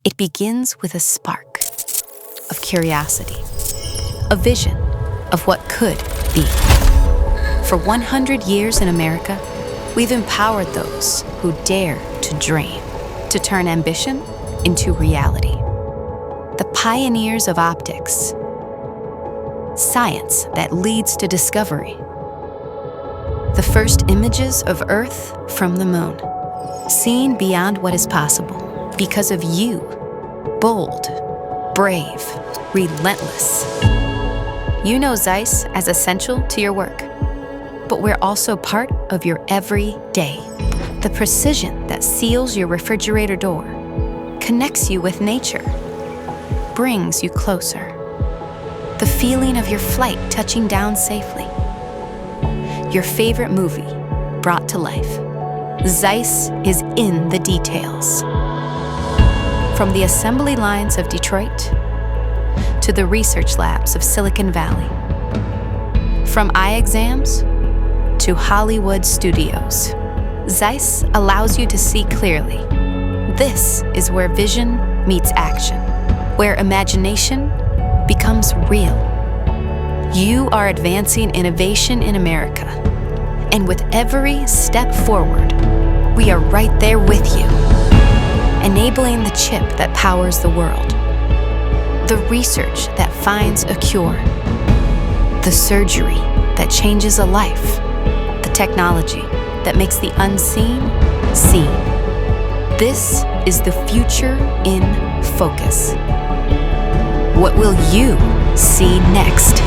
It begins with a spark of curiosity, a vision of what could be. For 100 years in America, we've empowered those who dare to dream, to turn ambition into reality. The pioneers of optics, science that leads to discovery. The first images of Earth from the moon, seen beyond what is possible because of you, bold, brave, relentless. You know Zeiss as essential to your work, but we're also part of your every day. The precision that seals your refrigerator door, connects you with nature, brings you closer. The feeling of your flight touching down safely. Your favorite movie brought to life. Zeiss is in the details. From the assembly lines of Detroit to the research labs of Silicon Valley. From eye exams to Hollywood studios, Zeiss allows you to see clearly. This is where vision meets action, where imagination becomes real. You are advancing innovation in America, and with every step forward, we are right there with you, enabling the chip that powers the world, the research that finds a cure, the surgery that changes a life, the technology that makes the unseen seen. This is the future in focus. What will you see next?